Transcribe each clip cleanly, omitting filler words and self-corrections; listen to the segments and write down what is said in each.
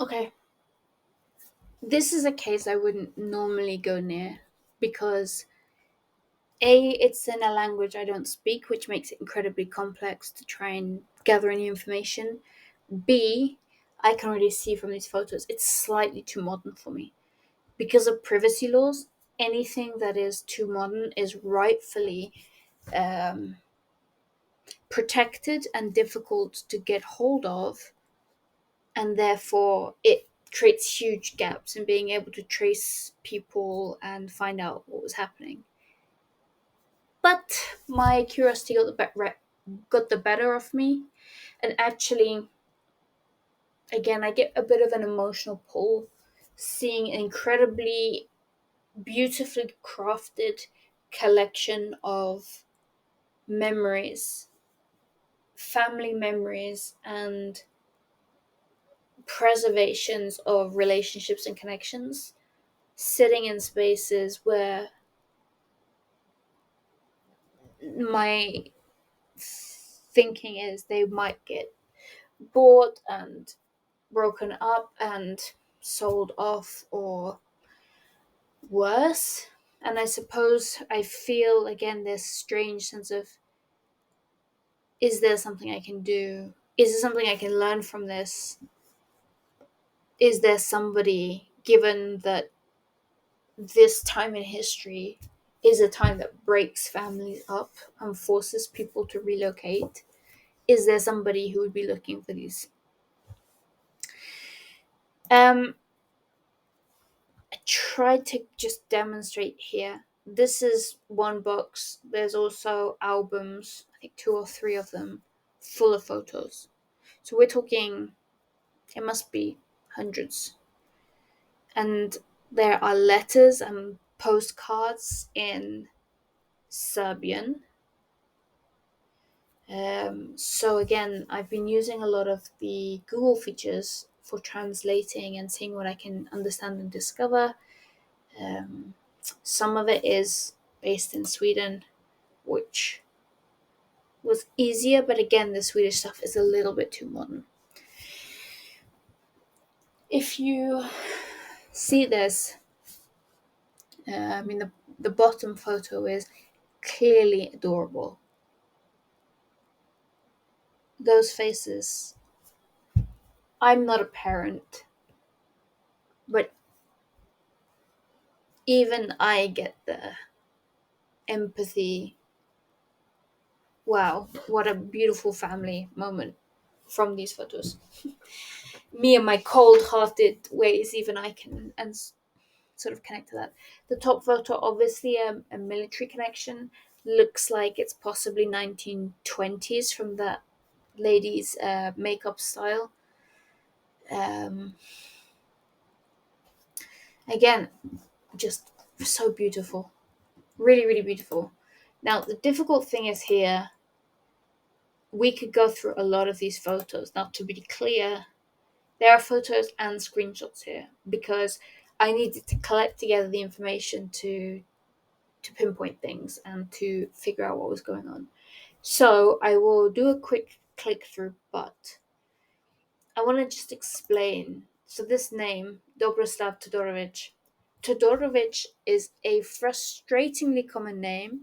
Okay, this is a case I wouldn't normally go near because A, it's in a language I don't speak, which makes it incredibly complex to try and gather any information. B, I can already see from these photos it's slightly too modern for me. Because of privacy laws, anything that is too modern is rightfully um, protected and difficult to get hold of, and therefore it creates huge gaps in being able to trace people and find out what was happening. But my curiosity got the better of me, and actually, again, I get a bit of an emotional pull seeing an incredibly beautifully crafted collection of memories, family memories, and preservations of relationships and connections sitting in spaces where my thinking is they might get bought and broken up and sold off or worse. And I suppose I feel again this strange sense of, is there something I can do? Is there something I can learn from this? Is there somebody, given that this time in history is a time that breaks families up and forces people to relocate? Is there somebody who would be looking for these? Um, I tried to just demonstrate here. This is one box. There's also albums, I think two or three of them, full of photos. So we're talking, it must be hundreds. And there are letters and postcards in Serbian. So again, I've been using a lot of the Google features for translating and seeing what I can understand and discover. Um, some of it is based in Sweden, which was easier, but again, the Swedish stuff is a little bit too modern. If you see this, the bottom photo is clearly adorable. Those faces, I'm not a parent, but even I get the empathy. Wow, what a beautiful family moment from these photos. Me and my cold-hearted ways, even I can and sort of connect to that. The top photo, obviously a military connection, looks like it's possibly 1920s from that lady's makeup style. Um, Again, just so beautiful, really, really beautiful. Now the difficult thing is here. We could go through a lot of these photos. Now, to be clear, there are photos and screenshots here because I needed to collect together the information to pinpoint things and to figure out what was going on. So I will do a quick click through, but I want to just explain. So this name, Dobroslav Todorovic. Todorovic is a frustratingly common name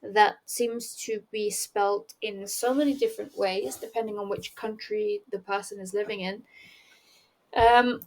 that seems to be spelt in so many different ways depending on which country the person is living in.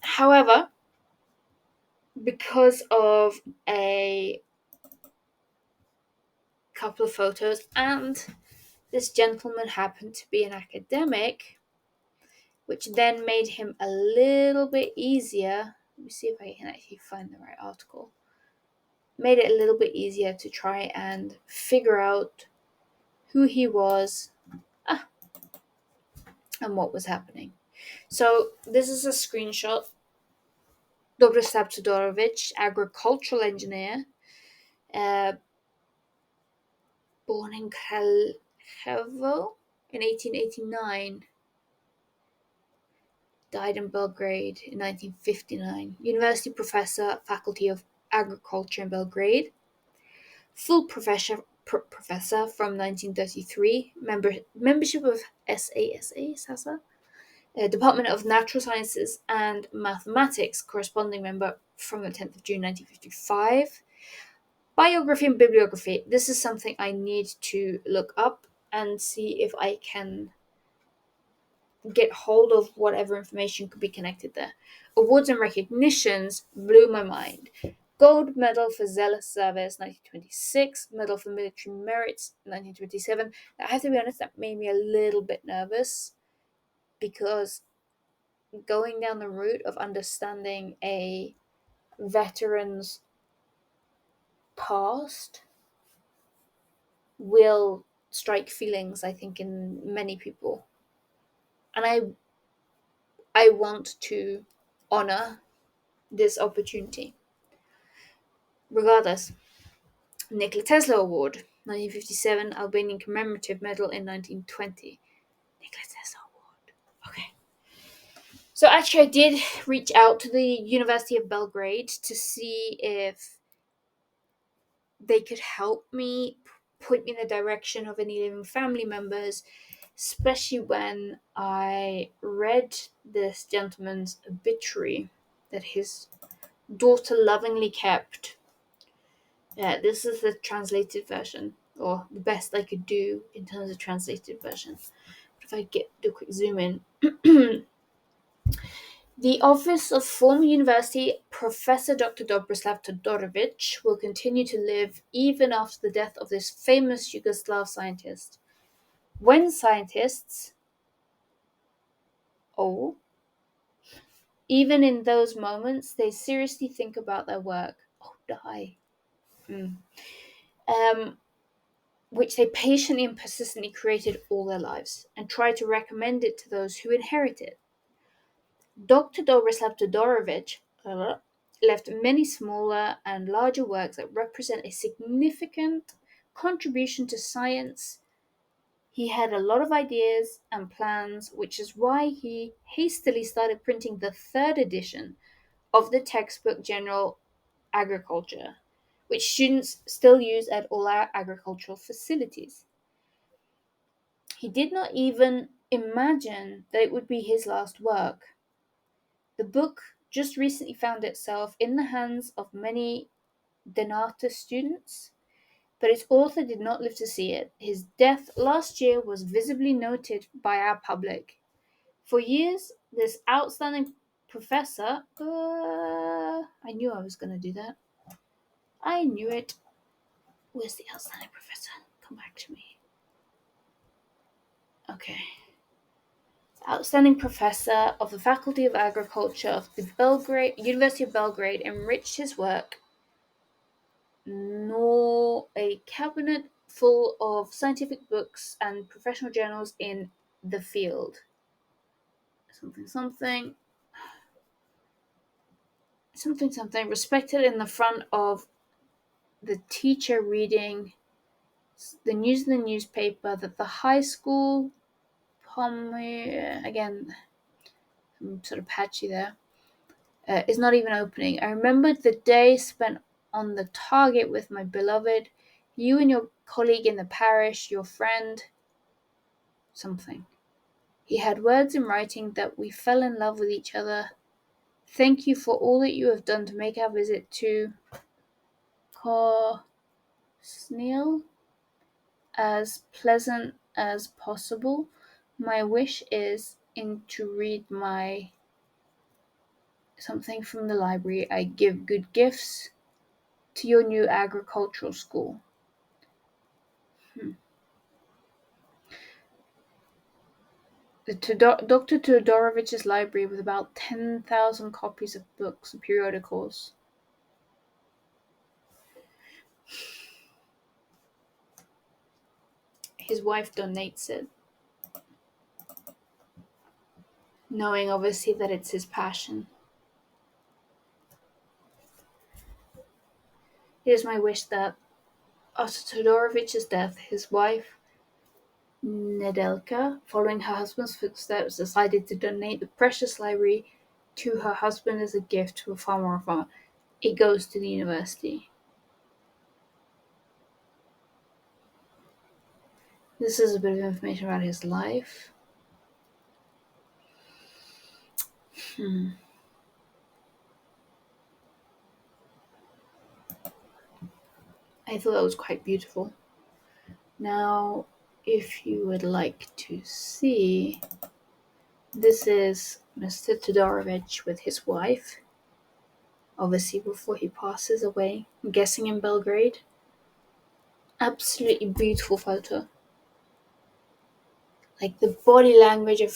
However, because of a couple of photos and this gentleman happened to be an academic, which then made him a little bit easier. Let me see if I can actually find the right article. Made it a little bit easier to try and figure out who he was and what was happening. So this is a screenshot. Dobroslav Todorovic, agricultural engineer, uh, born in Kraljevo in 1889, died in Belgrade in 1959. University professor, Faculty of Agriculture in Belgrade. Full professor from 1933. Membership of SASA, SASA. Department of Natural Sciences and Mathematics corresponding member from the 10th of June 1955. Biography and bibliography. This is something I need to look up and see if I can get hold of whatever information could be connected there. Awards and recognitions blew my mind. Gold Medal for Zealous Service, 1926. Medal for Military Merits, 1927. I have to be honest, that made me a little bit nervous because going down the route of understanding a veteran's past will strike feelings, I think, in many people. And I want to honor this opportunity. Regardless, Nikola Tesla Award, 1957, Albanian Commemorative Medal in 1920. Nikola Tesla Award. Okay. So actually, I did reach out to the University of Belgrade to see if they could help me, point me in the direction of any living family members, especially when I read this gentleman's obituary that his daughter lovingly kept. Yeah, this is the translated version, or the best I could do in terms of translated version. But if I do a quick zoom in. The office of former university Professor Dr. Dobroslav Todorovic will continue to live even after the death of this famous Yugoslav scientist. When scientists, even in those moments, they seriously think about their work, die, which they patiently and persistently created all their lives, and try to recommend it to those who inherit it. Dr. Dobroslav Todorovic left many smaller and larger works that represent a significant contribution to science. He had a lot of ideas and plans, which is why he hastily started printing the third edition of the textbook General Agriculture, which students still use at all our agricultural facilities. He did not even imagine that it would be his last work. The book just recently found itself in the hands of many Denata students, but its author did not live to see it. His death last year was visibly noted by our public. For years, this outstanding professor... I knew I was going to do that. I knew it. Where's the outstanding professor? Come back to me. Okay. Outstanding professor of the Faculty of Agriculture of the University of Belgrade enriched his work, nor a cabinet full of scientific books and professional journals in the field. Something, respected in the front of the teacher reading the news in the newspaper that the high school, again, I'm sort of patchy there, is not even opening. I remembered the day spent on the target with my beloved, you and your colleague in the parish, your friend, something. He had words in writing that we fell in love with each other. Thank you for all that you have done to make our visit to Korsnil as pleasant as possible. My wish is to read my something from the library. I give good gifts to your new agricultural school. Dr. Todorovic's library with about 10,000 copies of books and periodicals. His wife donates it, knowing obviously that it's his passion. It is my wish that after Todorovic's death, his wife, Nedelka, following her husband's footsteps, decided to donate the precious library to her husband as a gift to a farmer. It goes to the university. This is a bit of information about his life. Hmm. I thought that was quite beautiful. Now, if you would like to see, this is Mr. Todorovic with his wife, obviously before he passes away, I'm guessing in Belgrade. Absolutely beautiful photo. Like the body language of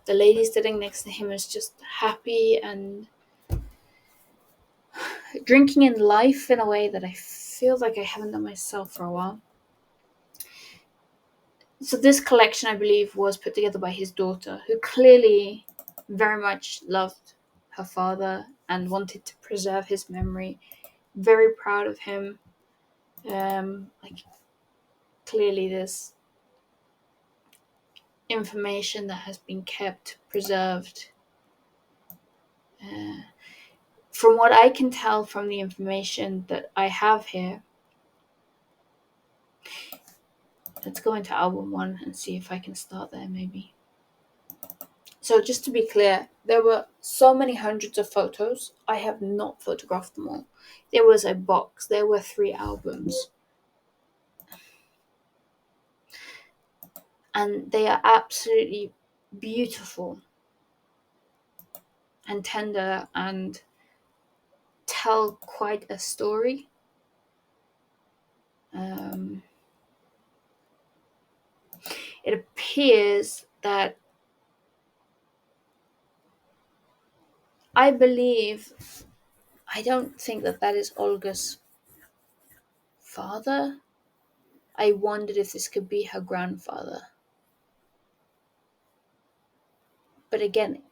the lady sitting next to him is just happy and drinking in life in a way that I feel like I haven't done myself for a while. So this collection, I believe, was put together by his daughter, who clearly very much loved her father and wanted to preserve his memory. Very proud of him. Like clearly, there's information that has been kept, preserved. Uh, from what I can tell from the information that I have here, let's go into album one and see if I can start there, maybe. So, just to be clear, there were so many hundreds of photos. I have not photographed them all. There was a box, there were 3 albums, and they are absolutely beautiful and tender and tell quite a story. Um, it appears that I believe, I don't think that that is Olga's father. I wondered if this could be her grandfather. But again,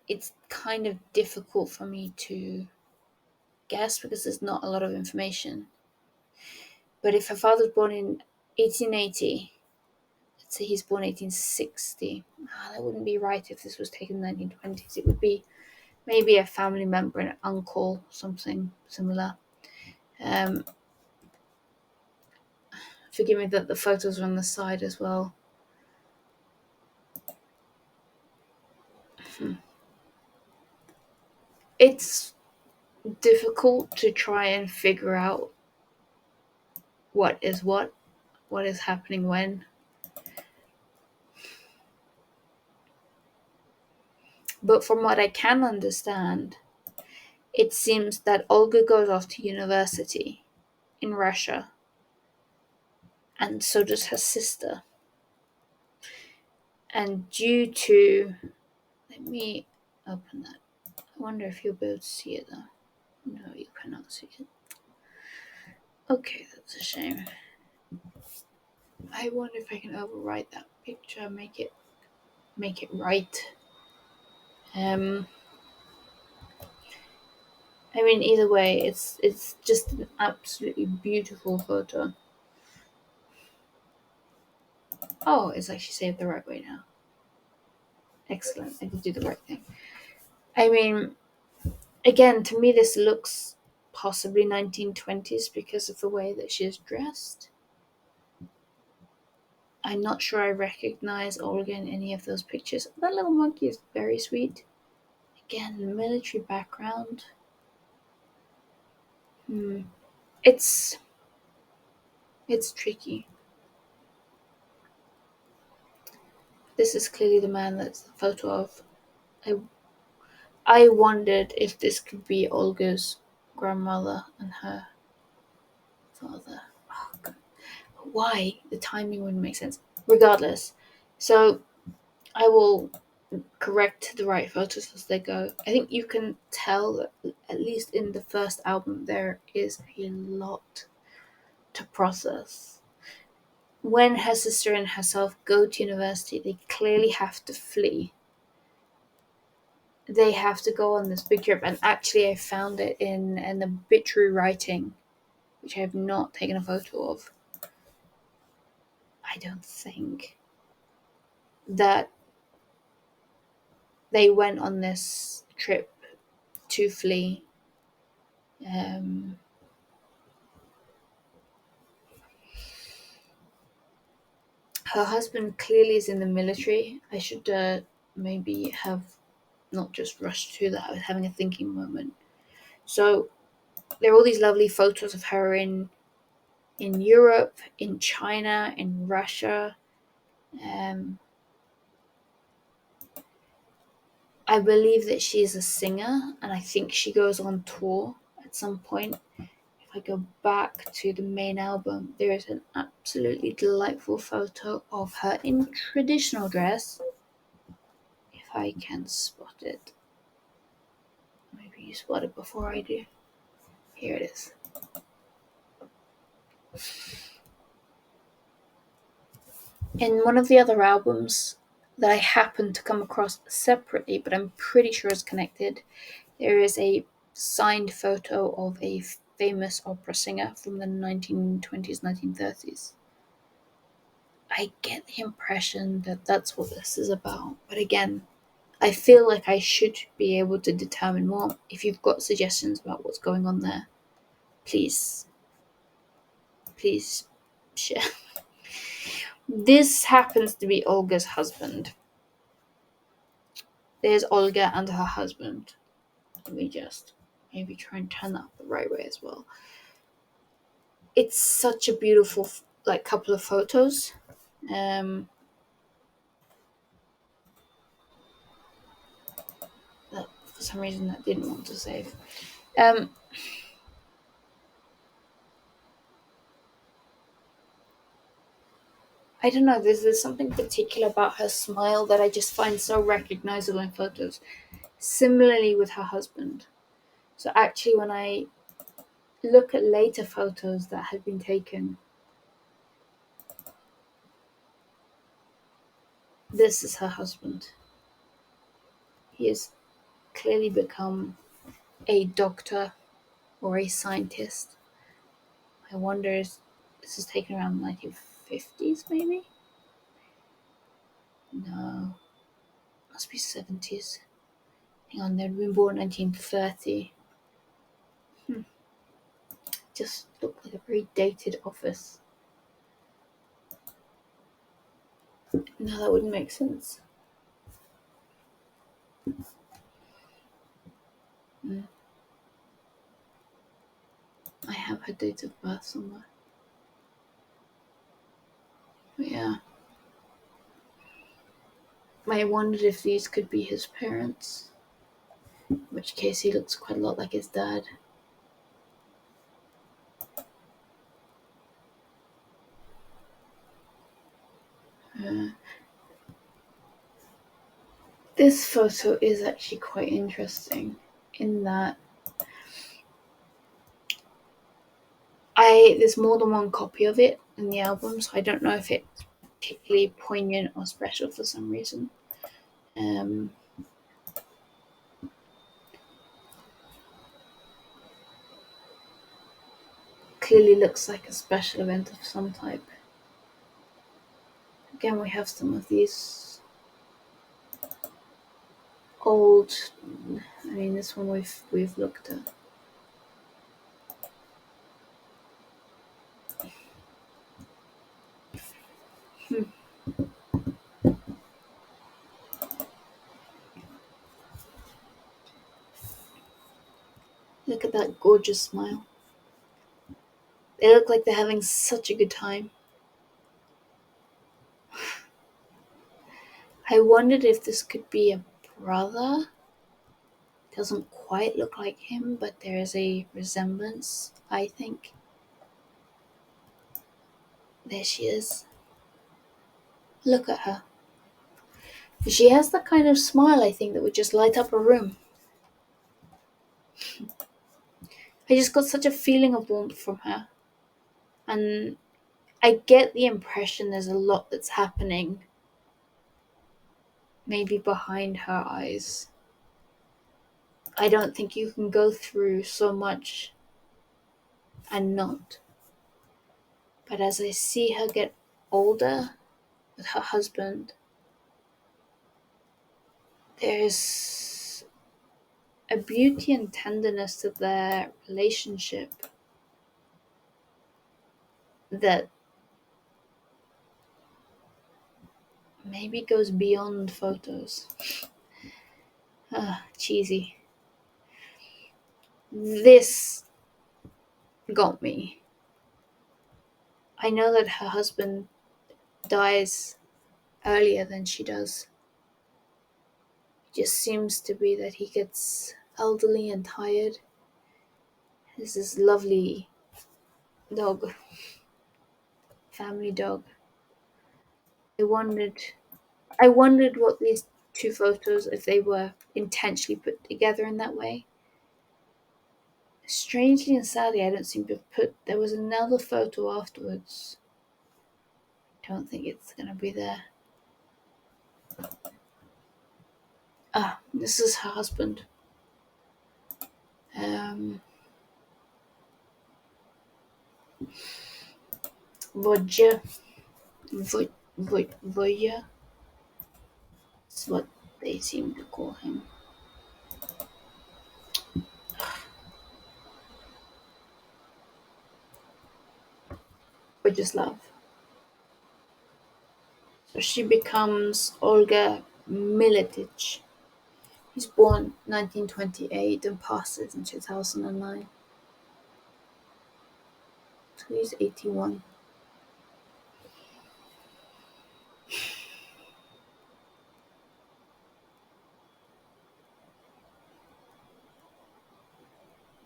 it's kind of difficult for me to guess because there's not a lot of information. But if her father was born in 1880, let's say he's born 1860, that wouldn't be right if this was taken in the 1920s. It would be maybe a family member, an uncle, something similar. Um, Forgive me that the photos are on the side as well. It's difficult to try and figure out what is happening when. But from what I can understand, it seems that Olga goes off to university in Russia, and so does her sister. And due to. Let me open that. I wonder if you'll be able to see it though. No, you cannot see it. Okay, that's a shame. I wonder if I can overwrite that picture, make it right. Um, I mean, either way, it's just an absolutely beautiful photo. Oh, it's actually saved the right way now. Excellent. I did do the right thing. I mean, again, to me, this looks possibly 1920s because of the way that she is dressed. I'm not sure I recognize Olga in any of those pictures. That little monkey is very sweet. Again, military background. Hmm. It's it's tricky. This is clearly the man that's the photo of. I I wondered if this could be Olga's grandmother and her father. Oh, God. Why? The timing wouldn't make sense. Regardless. So I will correct the right photos as they go. I think you can tell that at least in the first album there is a lot to process. When her sister and herself go to university, they clearly have to flee. They have to go on this big trip, and actually, I found it in an obituary writing, which I have not taken a photo of. I don't think that they went on this trip to flee. Um, Her husband clearly is in the military. I should maybe have not just rushed through that. I was having a thinking moment. So there are all these lovely photos of her in Europe, in China, in Russia. Um, I believe that she is a singer, and I think she goes on tour at some point. If I go back to the main album, there is an absolutely delightful photo of her in traditional dress. If I can spot it. Maybe you spot it before I do. Here it is. In one of the other albums that I happened to come across separately, but I'm pretty sure it's connected, there is a signed photo of a famous opera singer from the 1920s, 1930s. I get the impression that that's what this is about. But again, I feel like I should be able to determine more. If you've got suggestions about what's going on there, please share. This happens to be Olga's husband. There's Olga and her husband. Let me just maybe try and turn that the right way as well. It's such a beautiful couple of photos. That for some reason that didn't want to save. I don't know, there's something particular about her smile that I just find so recognizable in photos. Similarly with her husband. So actually when I look at later photos that had been taken, this is her husband. He has clearly become a doctor or a scientist. I wonder if this is taken around the 1950s maybe? No. Must be 70s. Hang on, they'd been born 1930. Just looked like a very dated office. No, that wouldn't make sense. I have her date of birth somewhere. But yeah. I wondered if these could be his parents. In which case he looks quite a lot like his dad. This photo is actually quite interesting in that there's more than one copy of it in the album, so I don't know if it's particularly poignant or special for some reason. Clearly looks like a special event of some type. Again, we have some of these old. I mean, this one we've looked at. Look at that gorgeous smile. They look like they're having such a good time. I wondered if this could be a brother. Doesn't quite look like him, but there is a resemblance, I think. There she is. Look at her. She has the kind of smile, I think, that would just light up a room. I just got such a feeling of warmth from her. And I get the impression there's a lot that's happening maybe behind her eyes. I don't think you can go through so much and not. But as I see her get older with her husband, there's a beauty and tenderness to their relationship that maybe goes beyond photos. Cheesy. This got me. I know that her husband dies earlier than she does. It just seems to be that he gets elderly and tired. There's this lovely dog, family dog. I wondered I wondered what these two photos, if they were intentionally put together in that way. Strangely and sadly, I don't seem to have put. There was another photo afterwards. Don't think it's gonna be there. This is her husband. Vodja. Vodja. That's what they seem to call him. Dobroslav. So she becomes Olga Miletic. He's born 1928 and passes in 2009. So he's 81.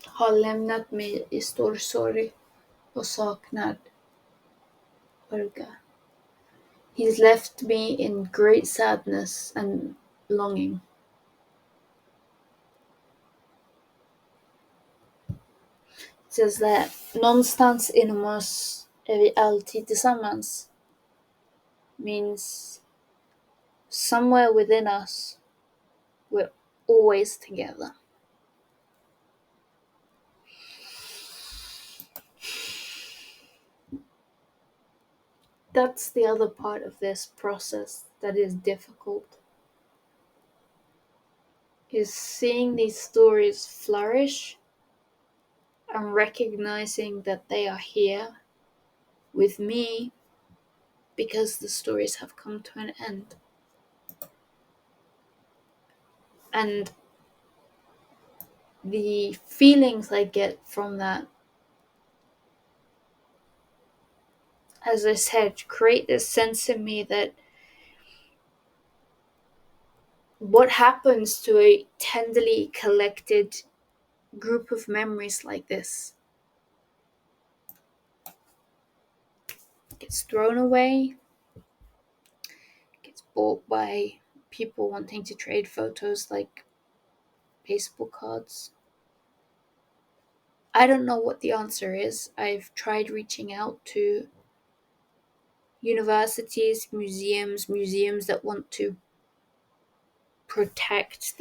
Har lämnat mig i stor sorg och saknad. Olga. He's left me in great sadness and longing. It says that någonstans inom oss är vi alltid tillsammans. Means somewhere within us we're always together. That's the other part of this process that is difficult. Is seeing these stories flourish and recognizing that they are here with me because the stories have come to an end. And the feelings I get from that, as I said, create this sense in me that what happens to a tenderly collected group of memories like this gets thrown away, gets bought by people wanting to trade photos like baseball cards. I don't know what the answer is. I've tried reaching out to universities, museums that want to protect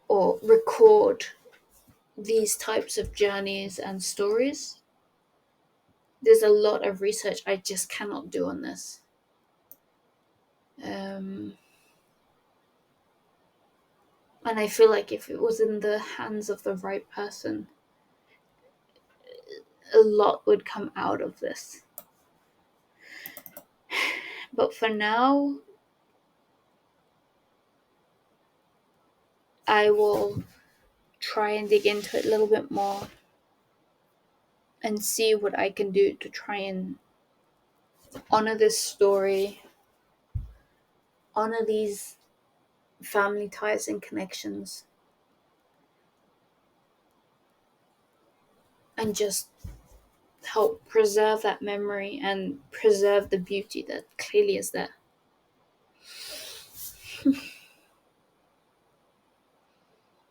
or record these types of journeys and stories. There's a lot of research I just cannot do on this. And I feel like if it was in the hands of the right person, a lot would come out of this. But for now, I will try and dig into it a little bit more and see what I can do to try and honor this story, honor these family ties and connections, and just help preserve that memory and preserve the beauty that clearly is there.